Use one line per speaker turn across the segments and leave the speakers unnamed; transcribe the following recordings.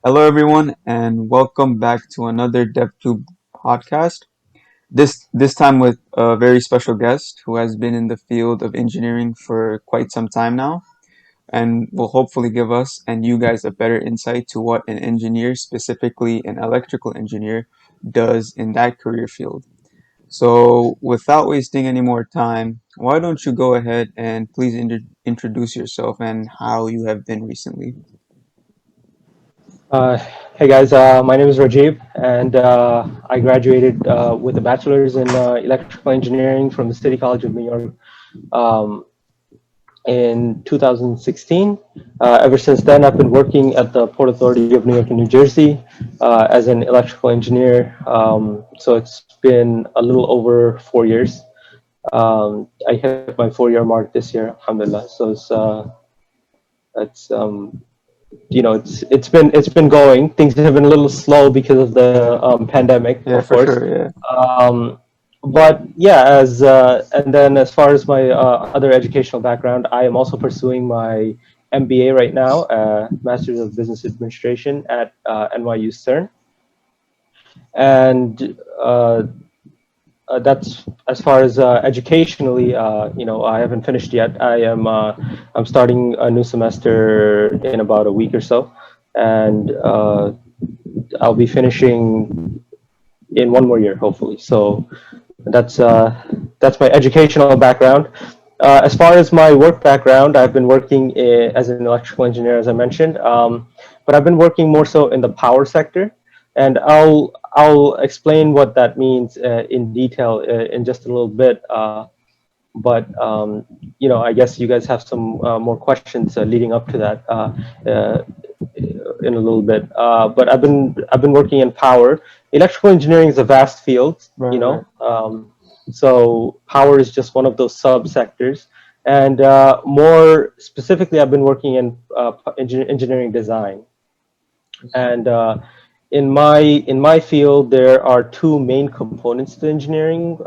Hello, everyone, and welcome back to another DevTube podcast. This time with a very special guest who has been in the field of engineering for quite some time now, and will hopefully give us and you guys a better insight to what an engineer, specifically an electrical engineer, does in that career field. So, without wasting any more time, why don't you go ahead and please introduce yourself and how you have been recently?
Uh, hey guys, my name is Rajib, and I graduated with a bachelor's in electrical engineering from the City College of New York um, in 2016. Ever since then, I've been working at the Port Authority of New York and New Jersey as an electrical engineer. So it's been a little over 4 years. I hit my 4-year mark this year, alhamdulillah. So it's it's been going. Things have been a little slow because of the pandemic,
Yeah,
of
for
course.
sure. Yeah.
Um, but yeah, as and then as far as my other educational background, I am also pursuing my MBA right now, Masters of Business Administration at NYU Stern, and that's as far as educationally. I haven't finished yet. I'm starting a new semester in about a week or so, and I'll be finishing in one more year, hopefully. So that's uh, that's my educational background. As far as my work background, I've been working as an electrical engineer, as I mentioned, but I've been working more so in the power sector, and I'll explain what that means in detail in just a little bit. But I guess you guys have some more questions leading up to that in a little bit. But I've been working in power. Electrical engineering is a vast field,
Right, right.
so power is just one of those subsectors. And more specifically, I've been working in engineering design. And in my field, there are two main components to engineering,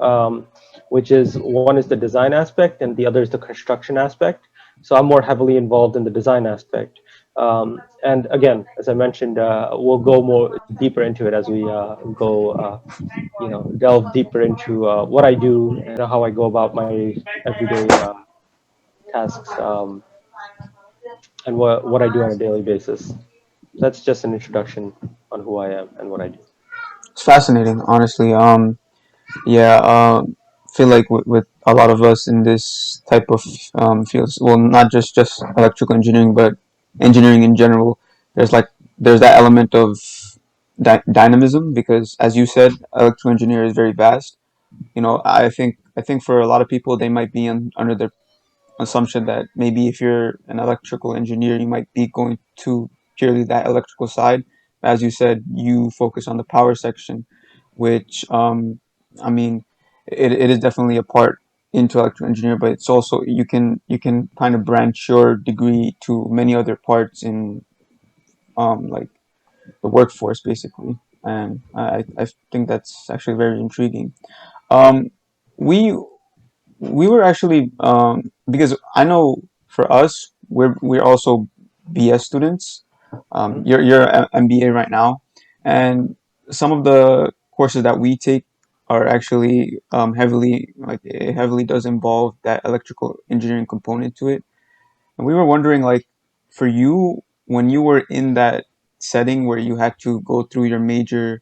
which is one is the design aspect and the other is the construction aspect. So I'm more heavily involved in the design aspect. And again, as I mentioned, we'll go more deeper into it as we delve deeper into what I do and how I go about my everyday tasks, and what I do on a daily basis. That's just an introduction on who I am and what I do.
It's fascinating, honestly. Yeah, feel like with a lot of us in this type of fields, well, not just electrical engineering, but engineering in general. There's like there's that element of dynamism because, as you said, electrical engineer is very vast. I think for a lot of people, they might be under the assumption that maybe if you're an electrical engineer, you might be going to purely that electrical side. As you said, you focus on the power section, which I mean, it is definitely a part into electrical engineer, but it's also you can kind of branch your degree to many other parts in like the workforce basically, and I think that's actually very intriguing. Um, we we were actually because I know for us we're also BS students. You're a MBA right now, and some of the courses that we take are actually heavily like it heavily does involve that electrical engineering component to it. And we were wondering like for you when you were in that setting where you had to go through your major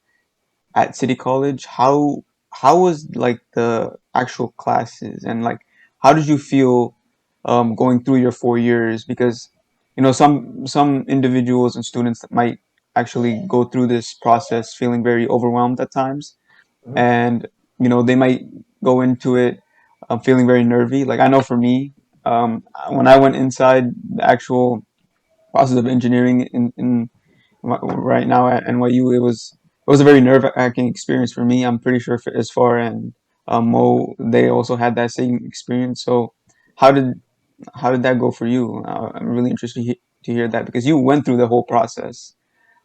at City College, how was like the actual classes and like how did you feel going through your 4 years? Because some individuals and students that might actually go through this process feeling very overwhelmed at times,
Mhm.
and they might go into it feeling very nervy. Like I know for me, when I went inside the actual process of engineering in right now at NYU, it was a very nerve-wracking experience for me. I'm pretty sure for Isfar and Mo, they also had that same experience. So, how did how did that go for you? I'm really interested to hear that because you went through the whole process.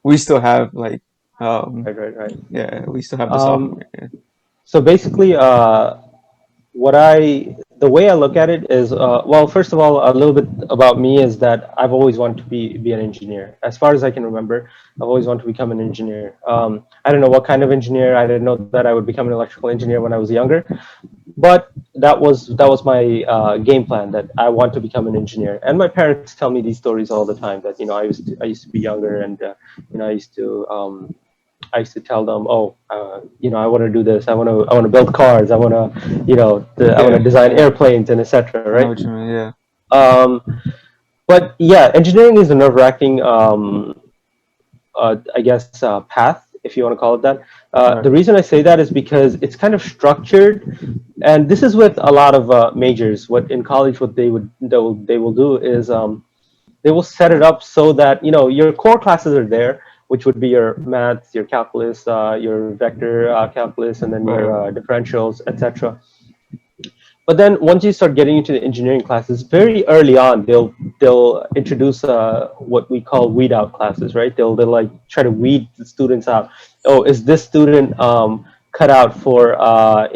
We still have like,
Right, right, right.
yeah, we still have the
Um,
sophomore year.
so basically, what I the way I look at it is, well, first of all, a little bit about me is that I've always wanted to be an engineer. As far as I can remember, I've always wanted to become an engineer. I don't know what kind of engineer. I didn't know that I would become an electrical engineer when I was younger, but that was my game plan, that I want to become an engineer. And my parents tell me these stories all the time, that I used to be younger, and I used to tell them, oh, I want to do this. I want to build cars. I want to
Yeah,
design
yeah.
airplanes and etc.
I know
Right?
what you mean. Yeah.
Um, but yeah, engineering is a nerve-wracking, I guess, path, if you want to call it that. The
Right.
reason I say that is because it's kind of structured, and this is with a lot of majors. What in college, what they will do is, they will set it up so that your core classes are there, which would be your maths, your calculus, your vector calculus, and then
Right.
your
Right.
differentials, etc. But then once you start getting into the engineering classes, very early on, they'll introduce what we call weed out classes, right? They'll like try to weed the students out. Oh, is this student cut out for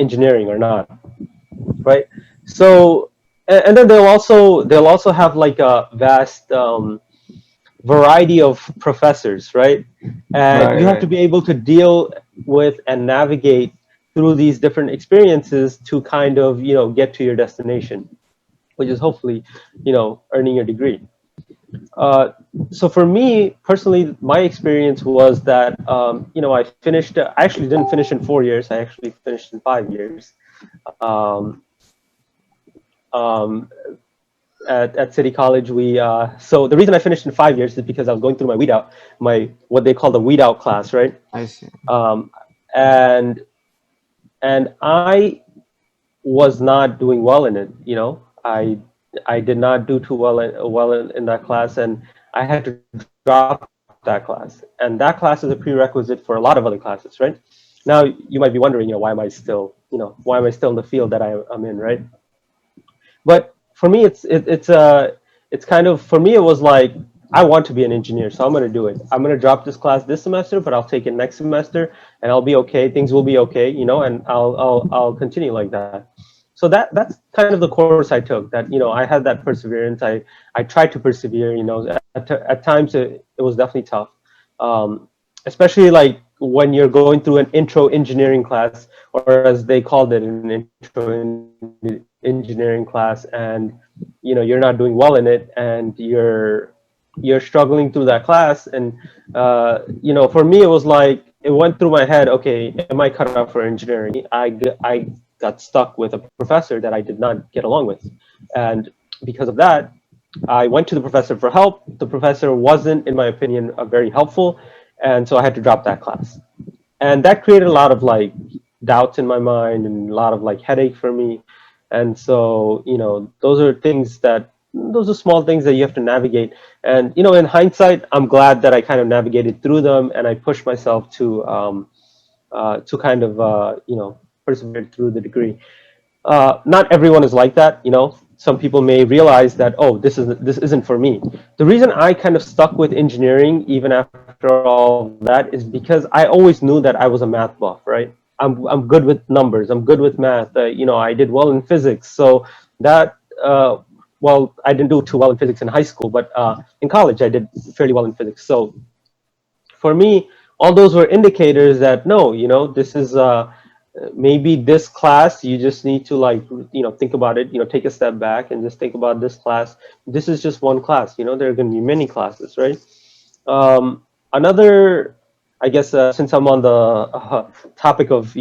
engineering or not, right? So, and then they'll also have like a vast variety of professors, right? And
Right.
you have to
Right.
be able to deal with and navigate through these different experiences to kind of, get to your destination, which is hopefully, earning your degree. Uh, so for me personally, my experience was that, I finished. I actually didn't finish in 4 years. I actually finished in 5 years. Um, um, at City College, so the reason I finished in 5 years is because I was going through my weed out, my what they call the weed out class, right?
I see.
Um, and and I was not doing well in it. I did not do too well in that class, and I had to drop that class. And that class is a prerequisite for a lot of other classes, right? Now you might be wondering, why am I still in the field that I'm in, right? But for me, it's kind of, for me it was like, I want to be an engineer, so I'm going to do it. I'm going to drop this class this semester, but I'll take it next semester, and I'll be okay. Things will be okay, and I'll continue like that. So that's kind of the course I took. That I had that perseverance. I tried to persevere. At times it was definitely tough, um, especially like when you're going through an intro engineering class, or as they called it, an engineering class, and you're not doing well in it, and you're struggling through that class. And for me, it was like, it went through my head, okay, am I cut out for engineering? I got stuck with a professor that I did not get along with, and because of that, I went to the professor for help. The professor wasn't, in my opinion, very helpful, and so I had to drop that class. And that created a lot of like doubts in my mind, and a lot of like headache for me. And so, those are small things that you have to navigate. And in hindsight, I'm glad that I kind of navigated through them, and I pushed myself to kind of persevere through the degree. Not everyone is like that. Some people may realize that, oh, this isn't for me. The reason I kind of stuck with engineering even after all that is because I always knew that I was a math buff, right? I'm good with numbers. I'm good with math. I did well in physics. So that well, I didn't do too well in physics in high school, but in college I did fairly well in physics. So for me, all those were indicators that, no, this is maybe this class, you just need to like think about it, take a step back and just think about this class. This is just one class. There are going to be many classes, right? Another, I guess, since I'm on the topic of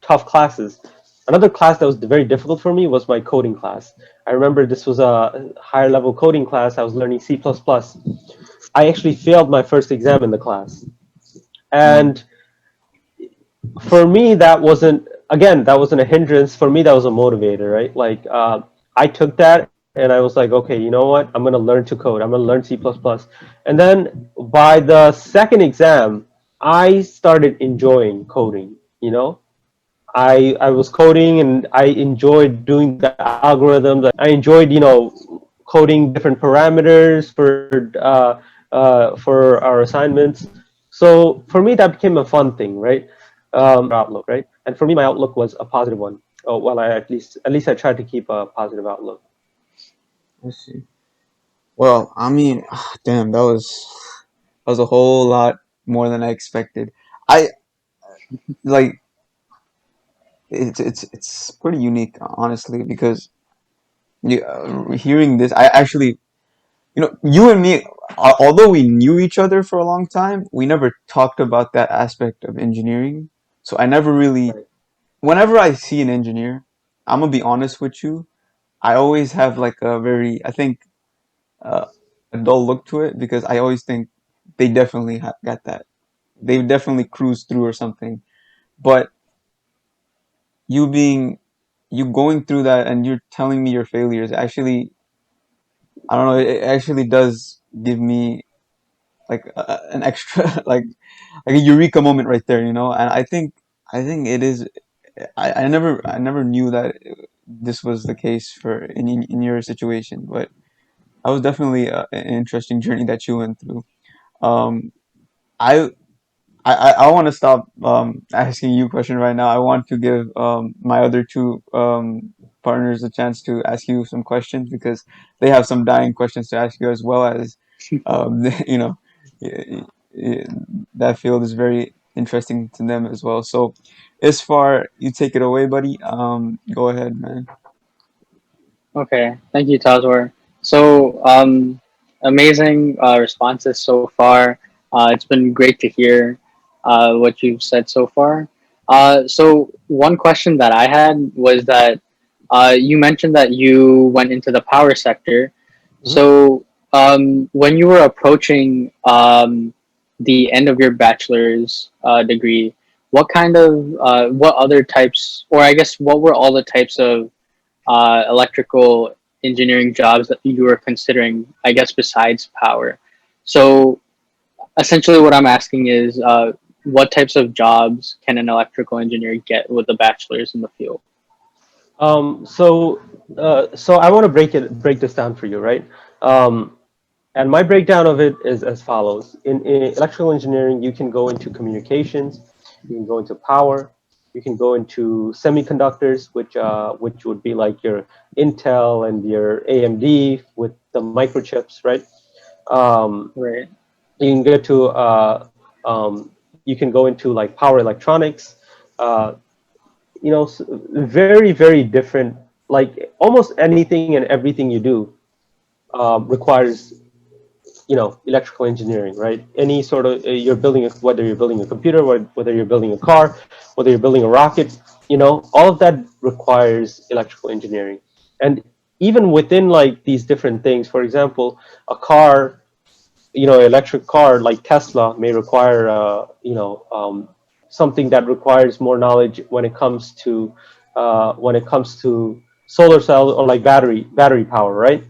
tough classes, another class that was very difficult for me was my coding class. I remember this was a higher level coding class. I was learning C++. I actually failed my first exam in the class.
Mm.
And for me, that wasn't a hindrance. For me, that was a motivator, right? Like, I took that and I was like, okay, you know what? I'm going to learn to code. I'm going to learn C++. And then by the second exam, I started enjoying coding. I was coding and I enjoyed doing the algorithms. I enjoyed, coding different parameters for our assignments. So for me, that became a fun thing, right? Outlook, right? And for me, my outlook was a positive one. well, I at least I try to keep a positive outlook.
I see. Well, I mean, damn, that was a whole lot more than I expected. I like it's pretty unique, honestly, because hearing this, I actually, you and me, although we knew each other for a long time, we never talked about that aspect of engineering. So I never really,
Right.
whenever I see an engineer, I'm gonna be honest with you, I always have like a very, I think, uh, a dull look to it because I always think they definitely got that. They definitely cruised through or something. But you being, you going through that and you're telling me your failures, actually, I don't know, it actually does give me like an extra like a eureka moment right there, and I think it is. I never knew that this was the case for in your situation, but that was definitely an interesting journey that you went through. um I I want to stop asking you a question right now. I want to give my other two partners a chance to ask you some questions because they have some dying questions to ask you as well as you know y- y- that field is very interesting to them as well. So, as far you take it away, buddy. Go ahead, man.
Okay, thank you, Tazor. So, amazing responses so far. It's been great to hear what you've said so far. So, one question that I had was that you mentioned that you went into the power sector.
Mhm.
So, when you were approaching the end of your bachelor's degree, what other types, or I guess, what were all the types of electrical engineering jobs that you were considering, I guess, besides power? So essentially, what I'm asking is, what types of jobs can an electrical engineer get with a bachelor's in the field?
So I want to break this down for you, right? Um, and my breakdown of it is as follows: in electrical engineering, you can go into communications, you can go into power, you can go into semiconductors, which would be like your Intel and your AMD with the microchips, right? Um,
Right,
you can get to you can go into like power electronics. Uh, very, very different. Like almost anything and everything you do requires, electrical engineering, right? Any sort of you're building whether you're building a computer, whether you're building a car, whether you're building a rocket, all of that requires electrical engineering. And even within like these different things, for example, a car, electric car like Tesla may require, something that requires more knowledge when it comes to solar cell or like battery power, right?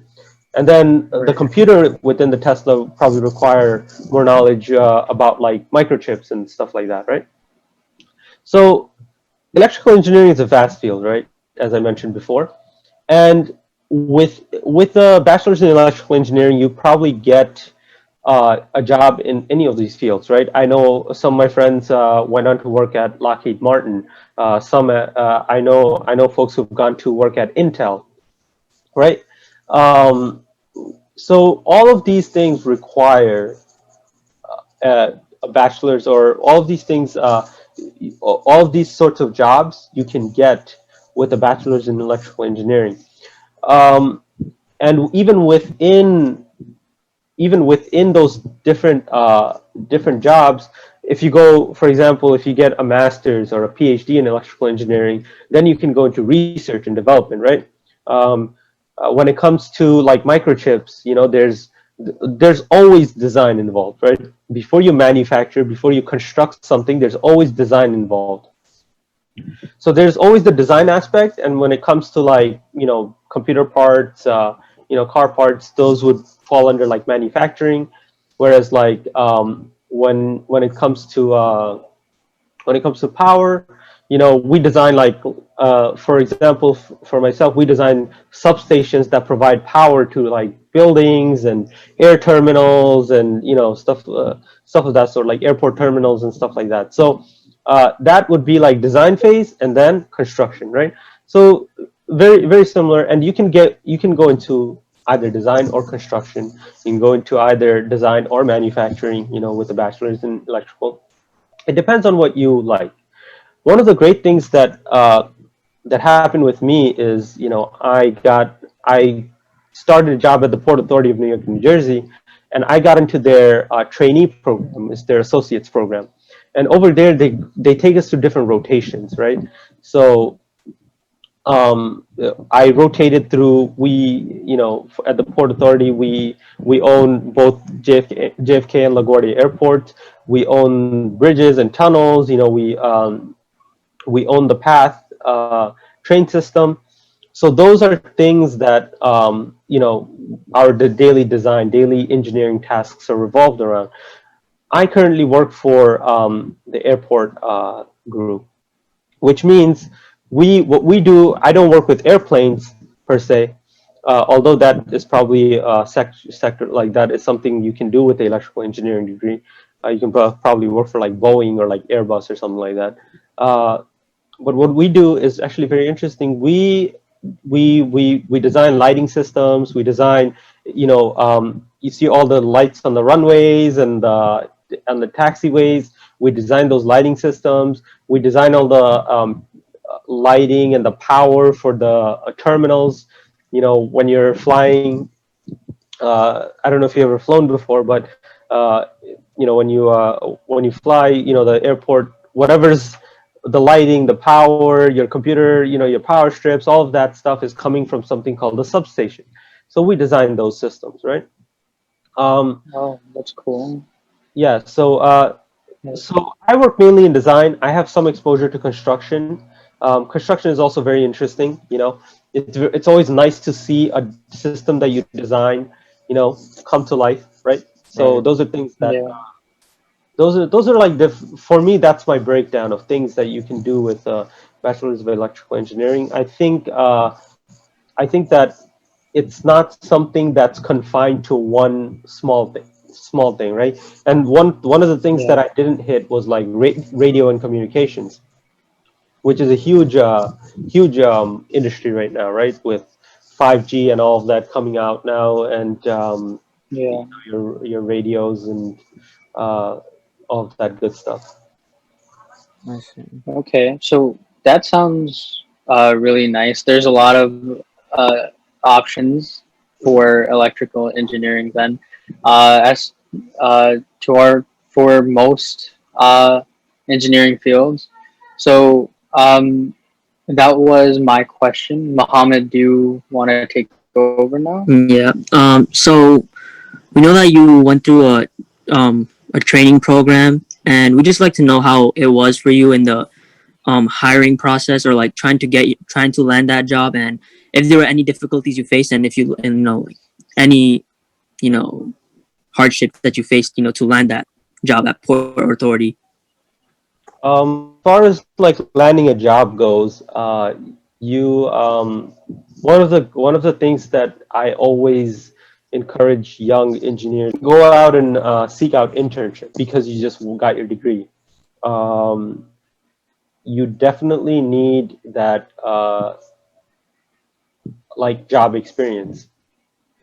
And then the
right,
computer within the Tesla probably require more knowledge about like microchips and stuff like that, right? So electrical engineering is a vast field, right? As I mentioned before, and with a bachelor's in electrical engineering, you probably get a job in any of these fields, right? I know some of my friends went on to work at Lockheed Martin. Some I know folks who've gone to work at Intel, right? Um, so all of these things require a bachelor's, or all of these things, all of these sorts of jobs you can get with a bachelor's in electrical engineering. Um, and even within those different jobs, if you go, for example, if you get a master's or a PhD in electrical engineering, then you can go into research and development, right? um, when it comes to like microchips, there's always design involved, right? Before you manufacture, before you construct something, there's always design involved. So there's always the design aspect, and when it comes to like computer parts, car parts, those would fall under like manufacturing. Whereas like when it comes to power, we design like, for example, for myself, we design substations that provide power to like buildings and air terminals and stuff of that sort, like airport terminals and stuff like that. So that would be like design phase and then construction, right? So very similar, and you can go into either design or construction. You can go into either design or manufacturing, with a bachelor's in electrical. It depends on what you like. One of the great things that happened with me is, I started a job at the Port Authority of New York, New Jersey, and I got into their trainee program. It's their associates program, and over there they take us to different rotations, right? So I rotated through. At the Port Authority, we own both JFK and LaGuardia Airport. We own bridges and tunnels. We own the path train system. So those are things that our the daily design, daily engineering tasks are revolved around. I currently work for the airport group, which means what we do. I don't work with airplanes per se, although that is probably a sector like that is something you can do with the electrical engineering degree. You can probably work for like Boeing or like Airbus or something like that. But what we do is actually very interesting. We design lighting systems. We design, you see all the lights on the runways and the taxiways. We design those lighting systems. We design all the lighting and the power for the terminals. When you're flying, I don't know if you ever flown before, but when you fly, the airport, whatever's the lighting, the power, your computer, your power strips, all of that stuff is coming from something called the substation. So we design those systems, right? Um,
Oh, that's cool.
yeah.
Yeah.
So I work mainly in design. I have some exposure to construction. Construction is also very interesting. It's always nice to see a system that you design, come to life, right? So
Right.
those are things that
Yeah.
those are like for me. That's my breakdown of things that you can do with bachelor's of electrical engineering. I think that it's not something that's confined to one small thing, right? And one of the things
Yeah.
that I didn't hit was like radio and communications, which is a huge industry right now, right? With 5G and all of that coming out now, and
Yeah.
your radios and uh, all of that good stuff.
I see.
Okay. So that sounds really nice. There's a lot of options for electrical engineering. Then, as to our for most engineering fields. So that was my question. Mohammed, do you want to take over now?
Yeah. So we know that you went through a training program, and we just like to know how it was for you in the hiring process, or like trying to land that job, and if there were any difficulties you faced, and if you and like any you know hardships that you faced, to land that job at Port Authority.
As far as like landing a job goes, you one of the things that I always encourage young engineers, go out and seek out internships because you just got your degree. Um, you definitely need that like job experience.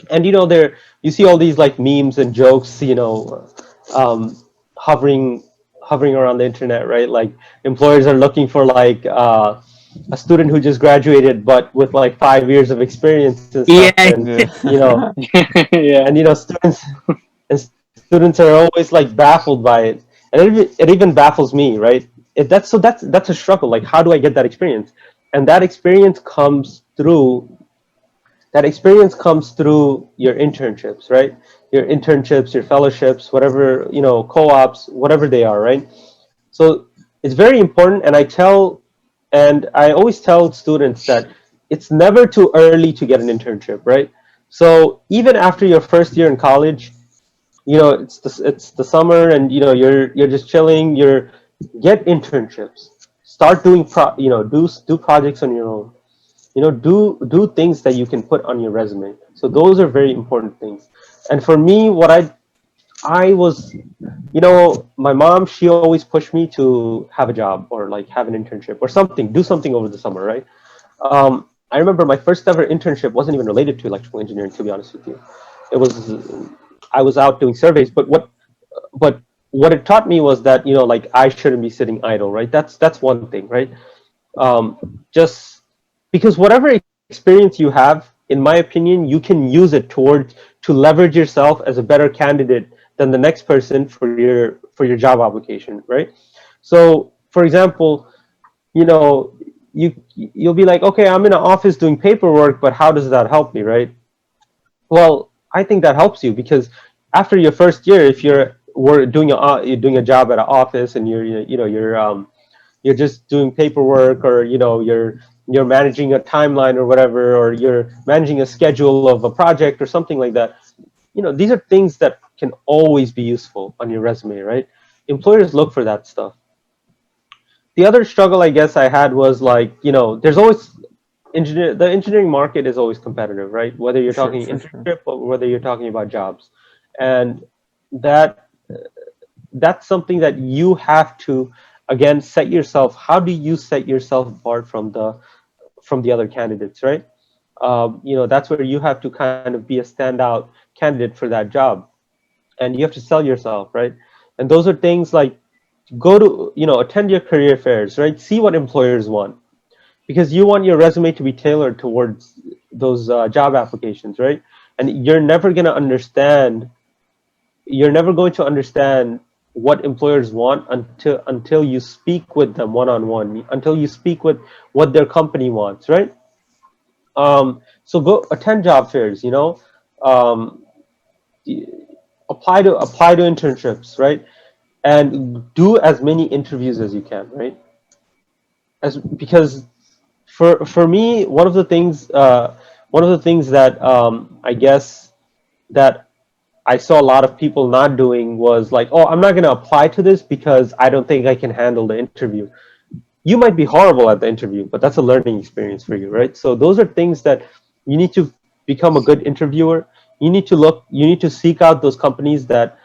And there you see all these like memes and jokes, um, hovering hovering around the internet, right? Like employers are looking for like a student who just graduated but with like 5 years of experience and stuff.
Yeah.
And
Yeah.
you know
Yeah.
students are always like baffled by it, and it even baffles me, right? That's a struggle. Like, how do I get that experience? And that experience comes through your internships, right? Your internships, your fellowships, whatever, co-ops, whatever they are, right? So it's very important, and I always tell students that it's never too early to get an internship, right? So even after your first year in college, it's the summer, and you're just chilling. Get internships, start doing do projects on your own. Do things that you can put on your resume. So those are very important things. And for me, what I was, my mom, she always pushed me to have a job or like have an internship or something, do something over the summer, right? I remember my first ever internship wasn't even related to electrical engineering, to be honest with you. It was, I was out doing surveys, but what it taught me was that, like, I shouldn't be sitting idle, right? That's one thing, right? Just because whatever experience you have, in my opinion, you can use it towards to leverage yourself as a better candidate than the next person for your job application, right? So, for example, you know, you'll be like, okay, I'm in an office doing paperwork, but how does that help me, right? Well, I think that helps you because after your first year, if you're doing a job at an office and you're just doing paperwork, or you're managing a timeline or whatever, or you're managing a schedule of a project or something like that. These are things that can always be useful on your resume, right? Employers look for that stuff. The other struggle I guess I had was, like, there's always the engineering market is always competitive, right? Whether you're
For sure,
talking
for sure.
internship or whether you're talking about jobs. And that that's something that you have to, again, set yourself. How do you set yourself apart from the other candidates, right? That's where you have to kind of be a standout candidate for that job, and you have to sell yourself, right? And those are things like, go to, attend your career fairs, right? See what employers want, because you want your resume to be tailored towards those job applications, right? And you're never going to understand what employers want until you speak with them one on one, until you speak with what their company wants, right? So go attend job fairs, um, apply to internships, right? And do as many interviews as you can, right? As because for me, one of the things that, I guess, that I saw a lot of people not doing was like, oh, I'm not going to apply to this because I don't think I can handle the interview. You might be horrible at the interview, but that's a learning experience for you, right? So those are things that you need to become a good interviewer. You need to seek out those companies that,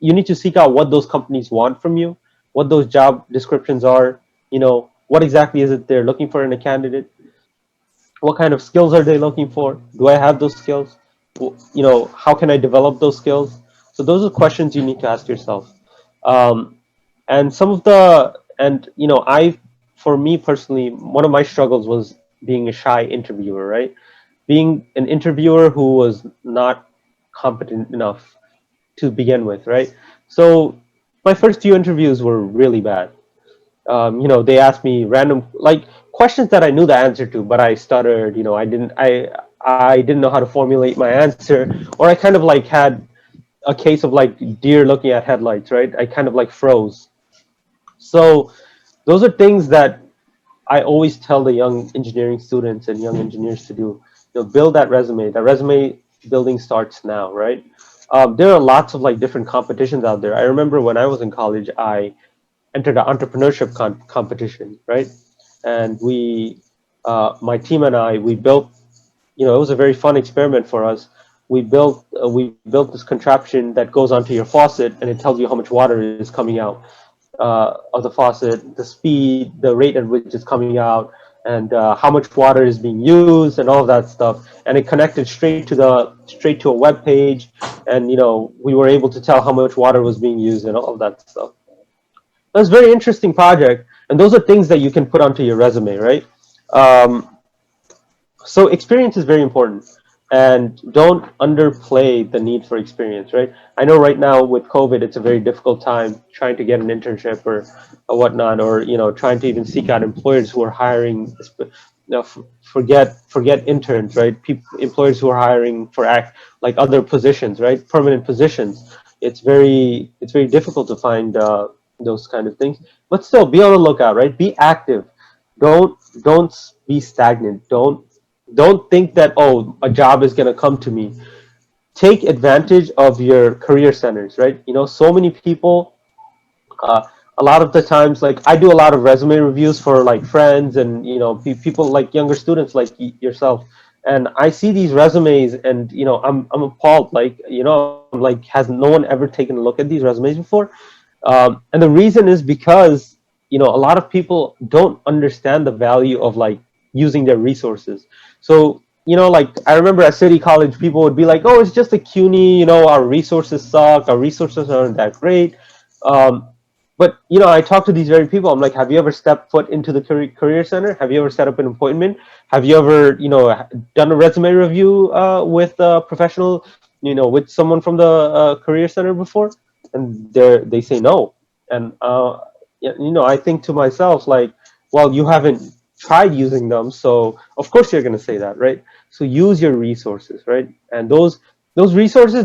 you need to seek out what those companies want from you, what those job descriptions are, what exactly is it they're looking for in a candidate, what kind of skills are they looking for? Do I have those skills? How can I develop those skills? So those are questions you need to ask yourself. Um, and some of the and for me personally, one of my struggles was being a shy interviewer, right? Being an interviewer who was not competent enough to begin with, right? So my first few interviews were really bad. They asked me random, like, questions that I knew the answer to, but I stuttered. I didn't know how to formulate my answer, or I kind of like had a case of like deer looking at headlights, right? I kind of like froze. So those are things that I always tell the young engineering students and young engineers to do. Build that resume. That resume building starts now, right? There are lots of like different competitions out there. I remember when I was in college, I entered an entrepreneurship competition, right? And my team and I, we built. It was a very fun experiment for us. We built this contraption that goes onto your faucet, and it tells you how much water is coming out of the faucet, the speed, the rate at which it's coming out, and how much water is being used, and all of that stuff. And it connected straight to a web page, and we were able to tell how much water was being used and all of that stuff. That's a very interesting project, and those are things that you can put onto your resume, right? Um, so experience is very important, and don't underplay the need for experience, right? I know right now with COVID, it's a very difficult time trying to get an internship or whatnot, or trying to even seek out employers who are hiring. Forget interns, right? Employers who are hiring for like other positions, right? Permanent positions. It's very difficult to find those kind of things, but still be on the lookout, right? Be active. Don't be stagnant. Don't think that, oh, a job is going to come to me. Take advantage of your career centers, right? So many people, uh, a lot of the times, like, I do a lot of resume reviews for like friends and people like younger students like yourself, and I see these resumes, and I'm appalled, like, I'm like, has no one ever taken a look at these resumes before? And the reason is because a lot of people don't understand the value of like using their resources. So like I remember at City College, people would be like, "Oh, it's just a CUNY. Our resources suck. Our resources aren't that great." Um, but I talk to these very people. I'm like, "Have you ever stepped foot into the career center? Have you ever set up an appointment? Have you ever done a resume review with a professional, with someone from the career center before?" And they say no. And I think to myself, like, well, you haven't tried using them, so of course you're going to say that, right? So use your resources, right? And those resources,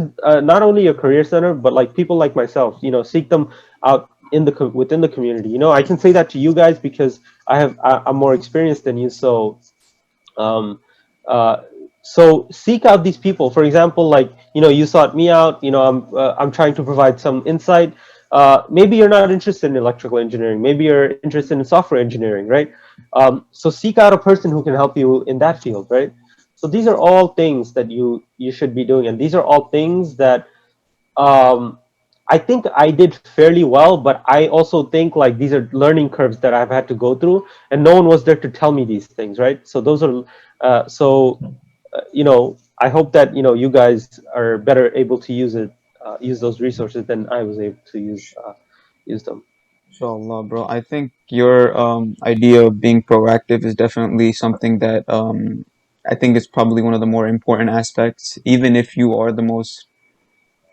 not only your career center, but like people like myself, seek them out within the community. I can say that to you guys because I'm more experienced than you. Um, uh, so seek out these people. For example, like you sought me out. I'm trying to provide some insight. Maybe you're not interested in electrical engineering. Maybe you're interested in software engineering, right? So seek out a person who can help you in that field, right? So these are all things that you should be doing, and these are all things that um, I think I did fairly well, but I also think like these are learning curves that I've had to go through, and no one was there to tell me these things, right? So those are, I hope that you guys are better able to use those resources than I was able to use them.
Inshallah, bro. I think your idea of being proactive is definitely something that I think is probably one of the more important aspects. Even if you are the most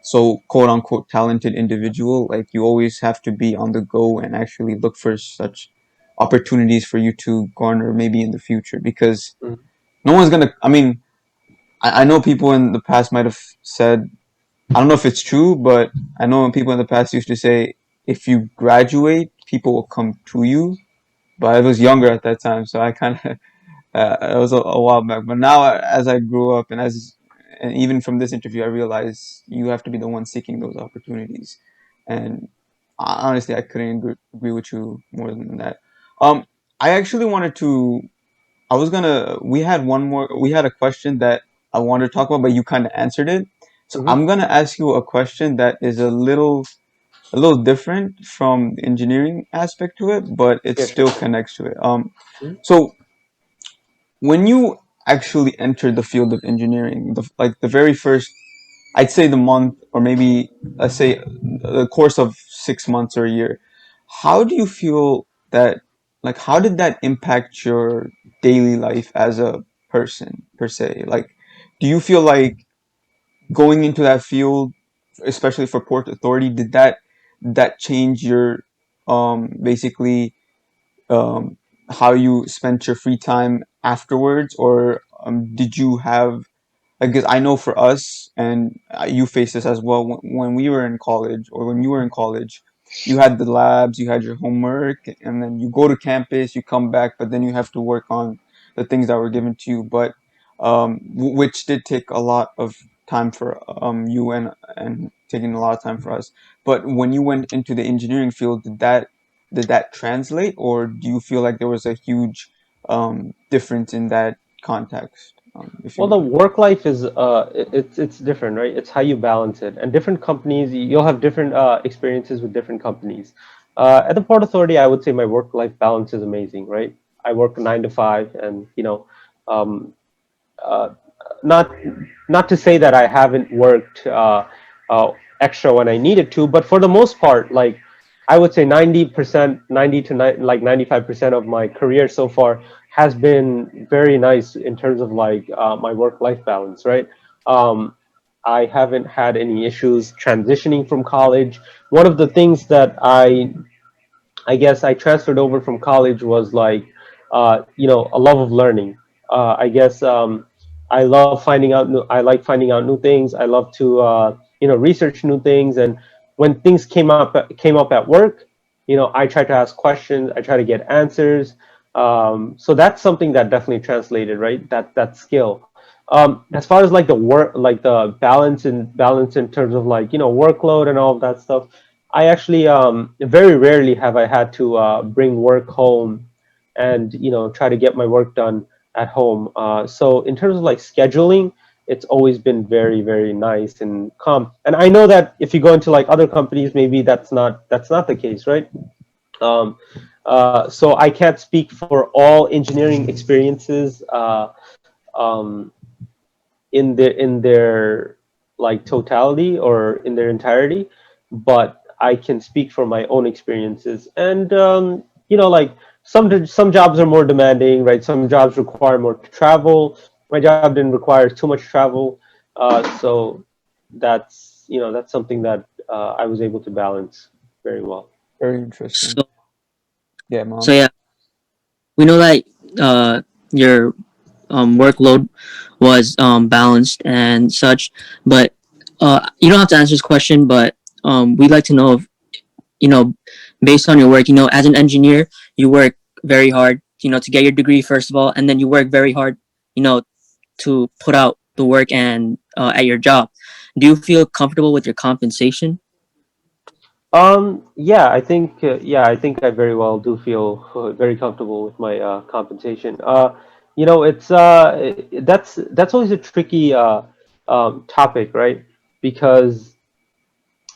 so quote unquote talented individual, like you always have to be on the go and actually look for such opportunities for you to garner maybe in the future, because
Mhm.
no one's gonna. I mean, I know people in the past might have said, I don't know if it's true, but I know people in the past used to say, if you graduate, people will come to you. But I was younger at that time, so I kind of it was a while back. But now, as I grew up, and even from this interview, I realized you have to be the one seeking those opportunities. And honestly, I couldn't agree with you more than that. Um, I actually wanted to. I was gonna. We had one more. We had a question that I wanted to talk about, but you kind of answered it. So
Mhm.
I'm gonna ask you a question that is a little different from the engineering aspect to it, but it
Yeah, sure.
still connects to it.
Mhm.
So when you actually entered the field of engineering, like the very first, I'd say the month, or maybe let's say the course of 6 months or a year, how do you feel that, like, how did that impact your daily life as a person per se? Like, do you feel like going into that field, especially for Port Authority, did that change your basically um, how you spent your free time afterwards, or did you have, because I know for us, and you face this as well, when we were in college, or when you were in college, you had the labs, you had your homework, and then you go to campus, you come back, but then you have to work on the things that were given to you, but which did take a lot of time for you, and taking a lot of time for us. But when you went into the engineering field, did that translate, or do you feel like there was a huge difference in that context? If
Well,
you
the work life is it's different, right? It's how you balance it, and different companies you'll have different experiences with different companies. At the Port Authority, I would say my work life balance is amazing, right? I work 9 to 5, and um, uh, not not to say that I haven't worked extra when I needed to, but for the most part, like I would say 90%, 90 to 95% of my career so far has been very nice in terms of like my work-life balance, right? Um, I haven't had any issues transitioning from college. One of the things that I guess I transferred over from college was like, a love of learning. I guess I love finding out new. I like finding out new things. I love to, research new things. And when things came up at work, I try to ask questions. I try to get answers. So that's something that definitely translated, right? That skill. As far as like the work, like the balance in terms of like workload and all of that stuff, I actually very rarely have I had to bring work home and try to get my work done at home. So in terms of like scheduling, it's always been very very nice and calm. And I know that if you go into like other companies, maybe that's not the case, right? Um, So I can't speak for all engineering experiences um, in their like totality or in their entirety, but I can speak for my own experiences. And like some jobs are more demanding, right? Some jobs require more travel. My job didn't require too much travel, so that's something that I was able to balance very well.
Very interesting.
So
Yeah,
so
mom.
yeah, we know that your workload was balanced and such, but you don't have to answer this question, but we'd like to know if based on your work, as an engineer, you work very hard, to get your degree first of all, and then you work very hard, you know, to put out the work and at your job. Do you feel comfortable with your compensation?
I think I very well do feel very comfortable with my compensation. It's that's always a tricky topic, right? Because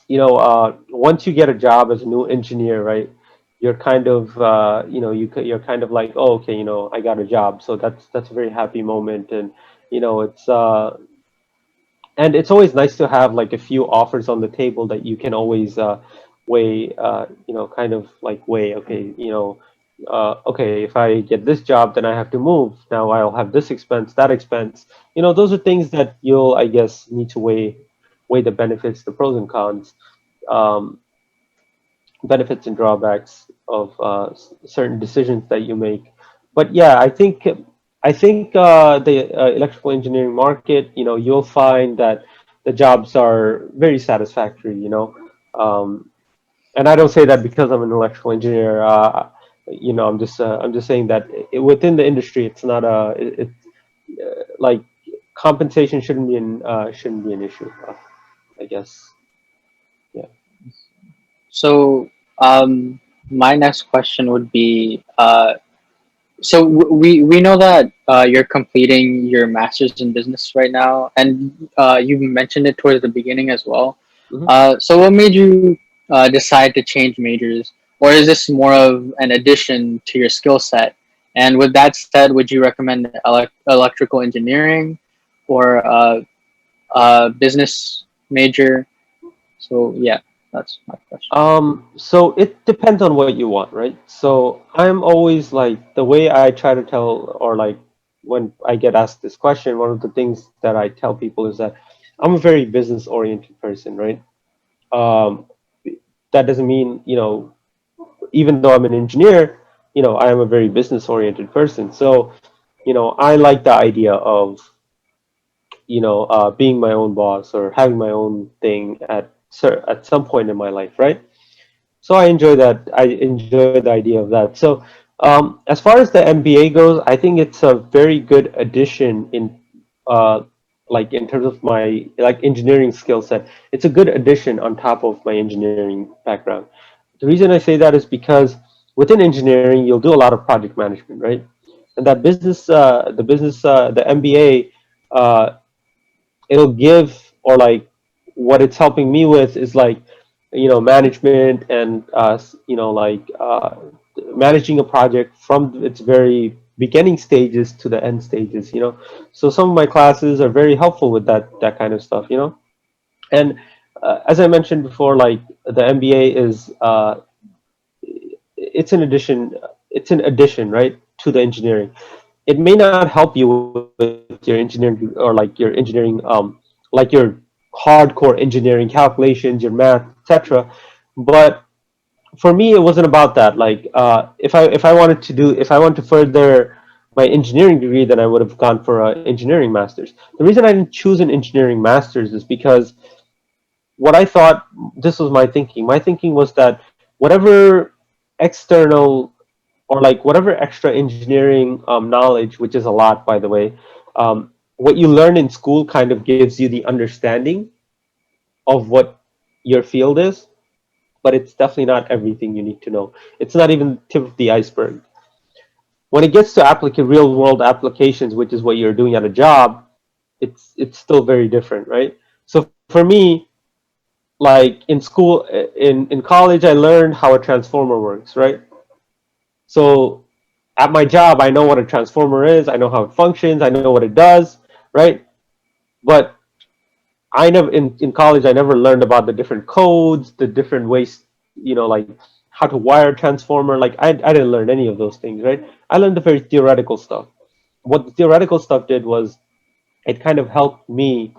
once you get a job as a new engineer, right, you're kind of you're kind of like, oh, okay, I got a job, so that's a very happy moment. And it's it's always nice to have like a few offers on the table that you can always weigh, kind of like weigh, okay, okay, if I get this job, then I have to move. Now I'll have this expense, that expense. Those are things that you'll, I guess, need to weigh the benefits, the pros and cons, um, benefits and drawbacks of certain decisions that you make. But yeah, I think the electrical engineering market, you'll find that the jobs are very satisfactory. And I don't say that because I'm an electrical engineer. I'm just saying that within the industry, it's not like compensation shouldn't be an issue. I guess. Yeah.
So, my next question would be, so we know that you're completing your master's in business right now, and you mentioned it towards the beginning as well.
Mhm.
So what made you decide to change majors, or is this more of an addition to your skill set? And with that said, would you recommend electrical engineering or business major? So yeah, that's my question.
So it depends on what you want, right? So I'm always like the way I try to tell, or like when I get asked this question, one of the things that I tell people is that I'm a very business oriented person, right? Um, that doesn't mean, even though I'm an engineer, I am a very business oriented person. So, I like the idea of, being my own boss or having my own thing at some point in my life, right? So I enjoy that. I enjoy the idea of that. So as far as the MBA goes, I think it's a very good addition uh, like in terms of my like engineering skill set. It's a good addition on top of my engineering background. The reason I say that is because within engineering, you'll do a lot of project management, right? And that the MBA, it'll give, or like what it's helping me with is like management and like managing a project from its very beginning stages to the end stages. So some of my classes are very helpful with that kind of stuff. And as I mentioned before, like the MBA is it's an addition, right, to the engineering. It may not help you with your engineering, or like your engineering, like your hardcore engineering calculations, your math, etc. But for me, it wasn't about that. Like, if I wanted to further my engineering degree, then I would have gone for an engineering master's. The reason I didn't choose an engineering master's is because what I thought, this was my thinking. My thinking was that whatever external, or like whatever extra engineering knowledge, which is a lot, by the way, what you learn in school kind of gives you the understanding of what your field is, but it's definitely not everything you need to know. It's not even tip of the iceberg. When it gets to real world applications, which is what you're doing at a job, it's still very different, right? So for me, like in school, in college, I learned how a transformer works, right? So at my job, I know what a transformer is. I know how it functions. I know what it does, right? But I never in college. I never learned about the different codes, the different ways, like how to wire a transformer. Like I didn't learn any of those things, right? I learned the very theoretical stuff. What the theoretical stuff did was it kind of helped me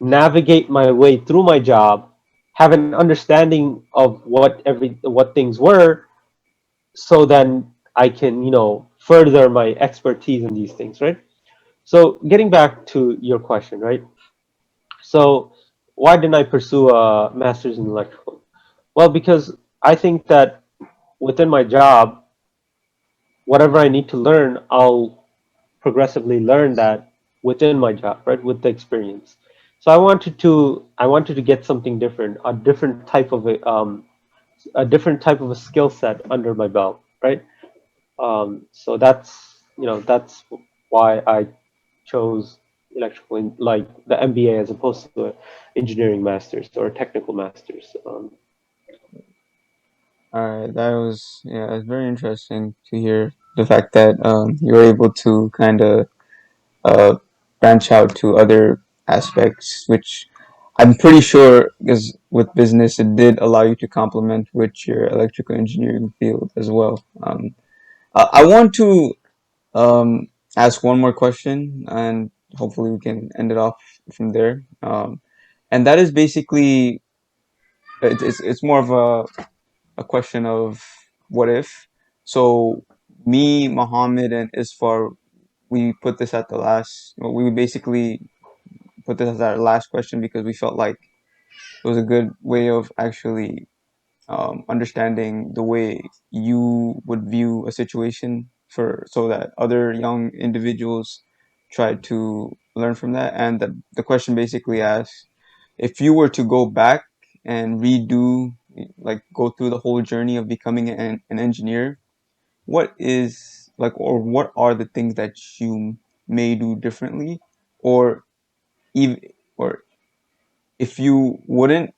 navigate my way through my job, have an understanding of what things were, so then I can further my expertise in these things, right? So getting back to your question, right? So why didn't I pursue a master's in electrical? Well, because I think that within my job, whatever I need to learn, I'll progressively learn that within my job, right, with the experience. So I wanted to get something different, a different type of a skill set under my belt, right? So that's why I chose electrical, like the MBA as opposed to a engineering master's or a technical master's.
All right, that was yeah, it's very interesting to hear the fact that you were able to kind of uh, branch out to other aspects, which I'm pretty sure because with business it did allow you to complement with your electrical engineering field as well. I want to um, ask one more question, and hopefully we can end it off from there. And that is basically it's more of a question of what if. So me, Mohammed, and Isfar, we put this at the last. Well, we basically put this as our last question because we felt like it was a good way of actually understanding the way you would view a situation for so that other young individuals try to learn from that. And the question basically asks if you were to go back and redo, like go through the whole journey of becoming an engineer, what is like, or what are the things that you may do differently, or even, or if you wouldn't,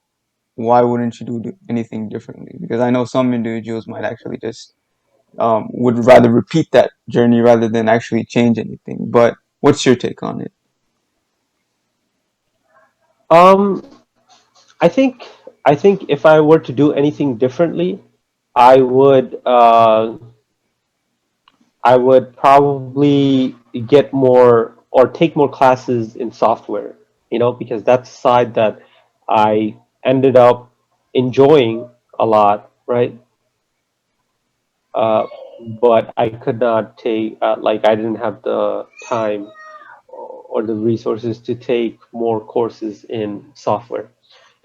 why wouldn't you do anything differently? Because I know some individuals might actually just would rather repeat that journey rather than actually change anything. But what's your take on it?
Um, I think I think if I were to do anything differently, I would uh, I would probably get more or take more classes in software, because that's the side that I ended up enjoying a lot, right? But I could not take, like, I didn't have the time or the resources to take more courses in software.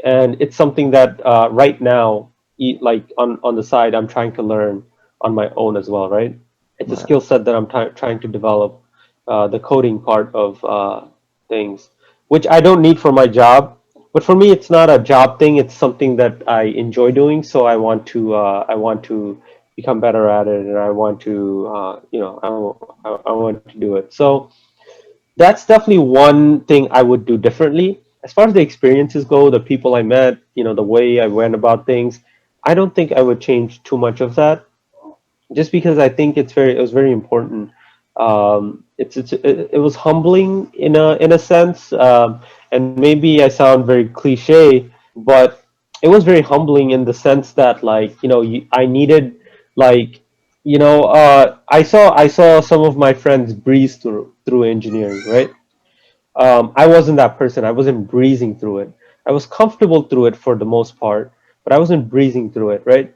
And it's something that right now, like on the side, I'm trying to learn on my own as well, right? It's a
Right,
skill set that I'm trying to develop, the coding part of things, which I don't need for my job. But for me, it's not a job thing. It's something that I enjoy doing. So I want to become better at it, and I want to, I want to do it. So that's definitely one thing I would do differently. As far as the experiences go, the people I met, the way I went about things, I don't think I would change too much of that, just because I think it was very important. It was humbling in a sense, and maybe I sound very cliche, but it was very humbling in the sense that, like, I needed, like, I saw some of my friends breeze through engineering, right? I wasn't that person. I wasn't breezing through it. I was comfortable through it for the most part, but I wasn't breezing through it, right?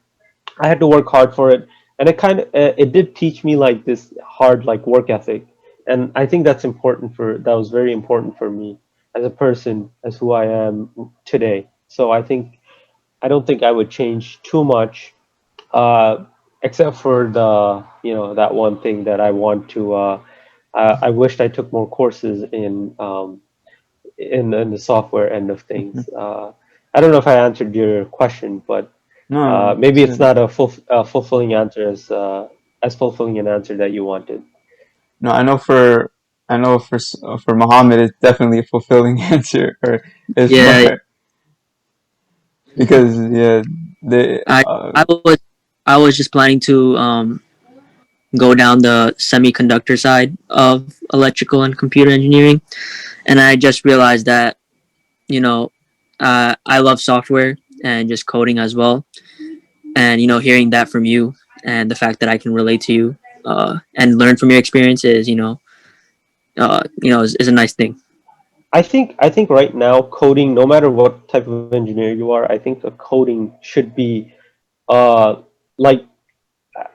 I had to work hard for it, and it did teach me, like, this hard, like, work ethic, and I think that was very important for me as a person, as who I am today. So I don't think I would change too much, uh, except for that one thing that I want to. I wished I took more courses in the software end of things. I don't know if I answered your question, but
no, no,
maybe
it's
it's not a fulfilling answer as fulfilling an answer that you wanted.
no. I know for Muhammad, it's definitely a fulfilling answer, or as
Yeah,
far because yeah, the
I I was I was just planning to go down the semiconductor side of electrical and computer engineering, and I just realized that you know I love software and just coding as well, and hearing that from you and the fact that I can relate to you and learn from your experiences, is a nice thing.
I think right now coding, no matter what type of engineer you are, I think a coding should be like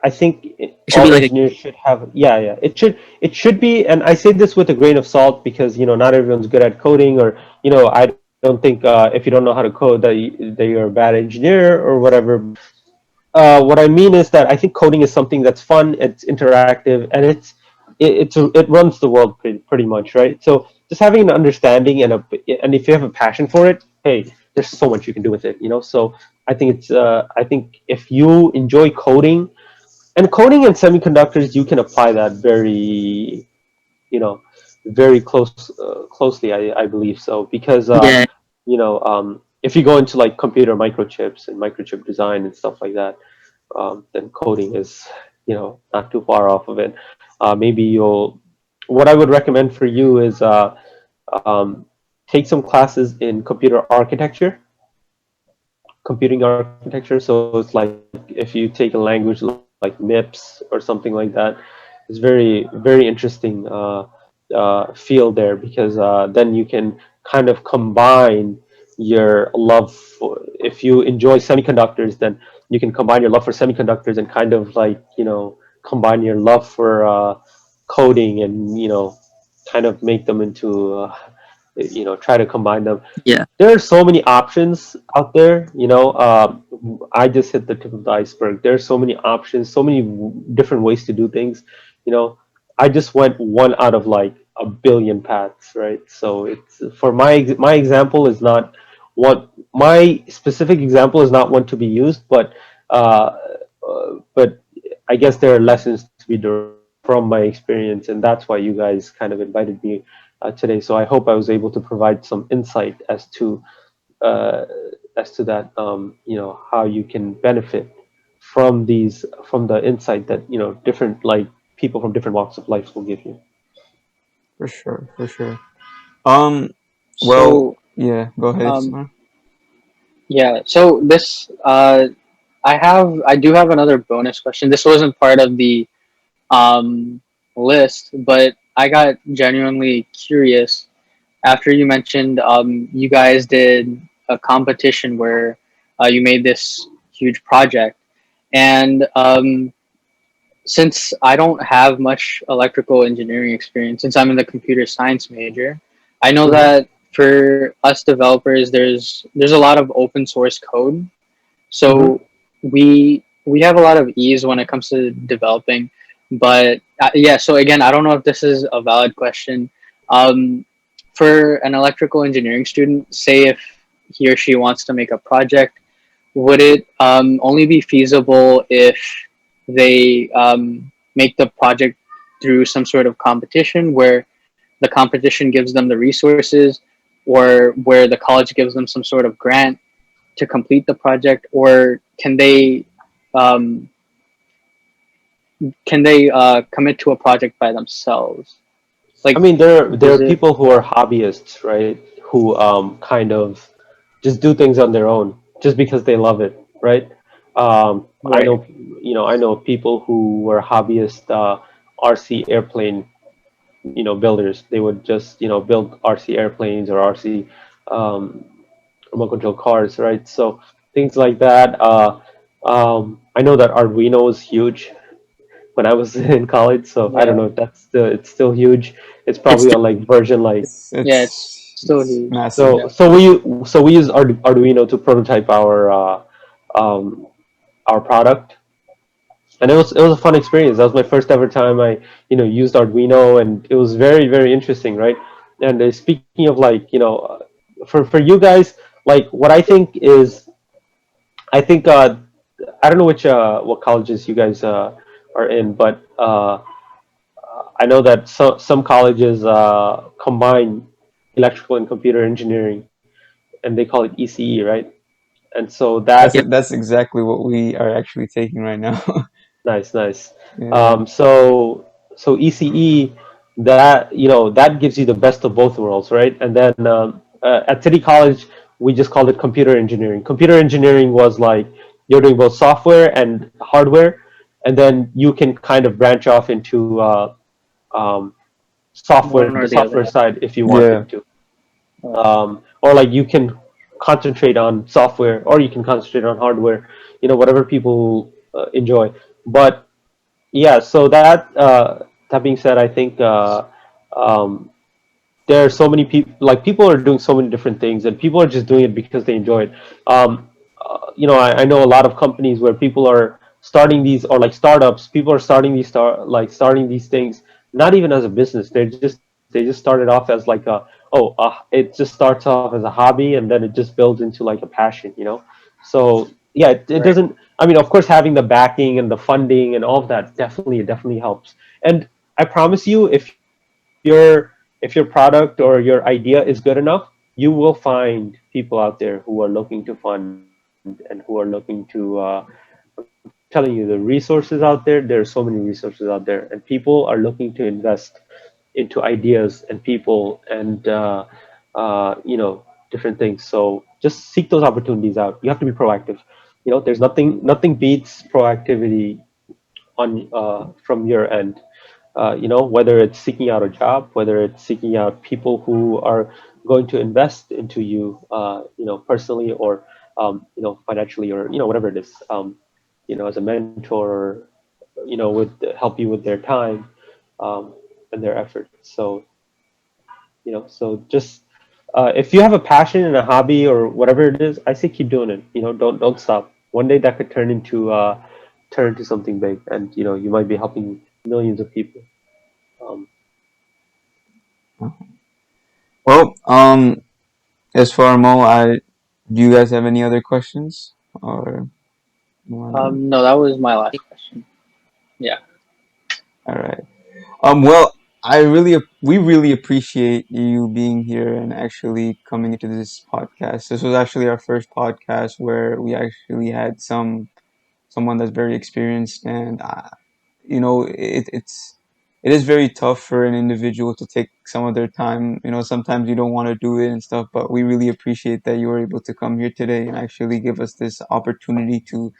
I think
It should
all
be like a
engineers should have. Yeah, yeah. It should be, and I say this with a grain of salt because not everyone's good at coding, or I don't think if you don't know how to code that you're a bad engineer or whatever. What I mean is that I think coding is something that's fun, it's interactive, and it runs the world pretty much, right? So just having an understanding and if you have a passion for it, hey, there's so much you can do with it, So I think if you enjoy coding and semiconductors, you can apply that you know very closely. I believe so because
yeah,
if you go into like computer microchips and microchip design and stuff like that, then coding is not too far off of it. Maybe you'll what I would recommend for you is um, take some classes in computing architecture. So it's like if you take a language like MIPS or something like that, it's very interesting field there because then you can kind of combine your love for, if you enjoy semiconductors, then you can combine your love for semiconductors and kind of like combine your love for coding and kind of make them into try to combine them.
yeah,
There are so many options out there. I just hit the tip of the iceberg. There are so many options, so many different ways to do things. You know, I just went one out of like a billion paths, right? So it's for my example is not what my specific example is not one to be used, but I guess there are lessons to be derived from my experience, and that's why you guys kind of invited me today. So I hope I was able to provide some insight uh, as to that, how you can benefit from the insight that different like people from different walks of life will give you.
For sure, for sure. Um, well,
So
yeah, go ahead,
um,
Simon.
yeah, so this I do have another bonus question. This wasn't part of the um, list, but I got genuinely curious after you mentioned you guys did a competition where you made this huge project, and since I don't have much electrical engineering experience, since I'm in the computer science major, I know
Hmm.
that for us developers, there's a lot of open source code,
Hmm.
so we have a lot of ease when it comes to developing. But yeah, so again, I don't know if this is a valid question. Um, for an electrical engineering student, say if he or she wants to make a project, would it only be feasible if they make the project through some sort of competition where the competition gives them the resources, or where the college gives them some sort of grant to complete the project, or um, can they commit to a project by themselves?
I
Like,
mean, there are
does it?
people who are hobbyists, right? Who kind of just do things on their own just because they love it, right? I
Right.
know, I know people who were hobbyist RC airplane, builders. They would just, build RC airplanes or RC um, remote control cars, right? So things like that. I know that Arduino is huge when I was in college, so I don't
Yeah.
know if it's still huge. It's
it's
probably on like version like
Yeah. It's still
It's
huge.
massive.
so we use Arduino to prototype um, our product, and it was a fun experience. That was my first ever time I used Arduino, and it was very interesting, right? And speaking of like for you guys, like what I think is I think I don't know which what colleges you guys are in, but I know that some colleges combine electrical and computer engineering, and they call it ECE, right? And so
That's
that
that's exactly what we are actually taking right now.
Nice, nice.
Yeah,
So ECE, that that gives you the best of both worlds, right? And then at City College, we just called it computer engineering. Computer engineering was like you're doing both software and hardware, and then you can kind of branch off into um, software,
One
the
or the
software
other.
side if you
yeah,
wanted to,
Oh,
or like you can concentrate on software, or you can concentrate on hardware. Whatever people enjoy, but yeah, so that being said, I think um, there are so many people, like people are doing so many different things, and people are just doing it because they enjoy it. I know a lot of companies where people are starting these, or like startups, people are starting these things not even as a business. They just start it off as like it just starts off as a hobby, and then it just builds into like a passion. So yeah, it
right.
doesn't. I mean, of course, having the backing and the funding and all of that definitely helps. And I promise you, if your product or your idea is good enough, you will find people out there who are looking to fund and who are looking to. I'm telling you, the resources out there. There are so many resources out there, and people are looking to invest into ideas and people and different things. So just seek those opportunities out. You have to be proactive. There's nothing beats proactivity on from your end. Whether it's seeking out a job, whether it's seeking out people who are going to invest into you, personally or financially, or whatever it is, as a mentor, would help you with their time um, and their effort. So just if you have a passion and a hobby or whatever it is, I say keep doing it. Don't stop. One day that could turn into something big, and you might be helping millions of people. Um,
well, as for Mo, do you guys have any other questions, or you wanna?
No, that was my last question. Yeah.
All right. Well, we really appreciate you being here and actually coming into this podcast. This was actually our first podcast where we actually had someone that's very experienced, and it is very tough for an individual to take some of their time. Sometimes you don't want to do it and stuff, but we really appreciate that you were able to come here today and actually give us this opportunity to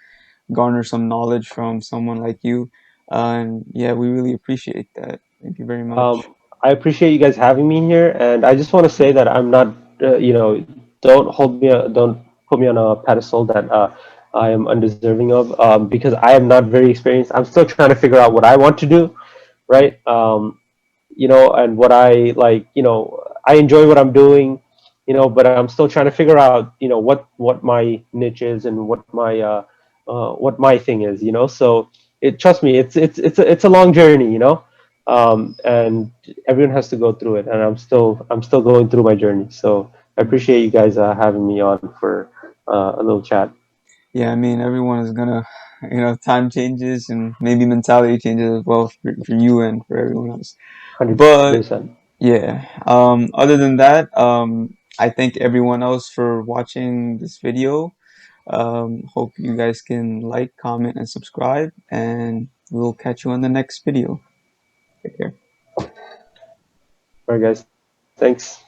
garner some knowledge from someone like you. And yeah, we really appreciate that. Thank you very much.
I appreciate you guys having me here, and I just want to say that I'm not, don't put me on a pedestal that I am undeserving of, because I am not very experienced. I'm still trying to figure out what I want to do, right? And what I like, I enjoy what I'm doing, but I'm still trying to figure out, what my niche is and what my thing is, So trust me, it's a long journey, and everyone has to go through it, and I'm still going through my journey. So I appreciate you guys having me on for a little chat.
Yeah, I mean, everyone is gonna, time changes and maybe mentality changes as well for you and for everyone else. But
100%.
yeah, other than that, I thank everyone else for watching this video. Hope you guys can like, comment, and subscribe, and we'll catch you on the next video. Take care.
All right, guys, thanks.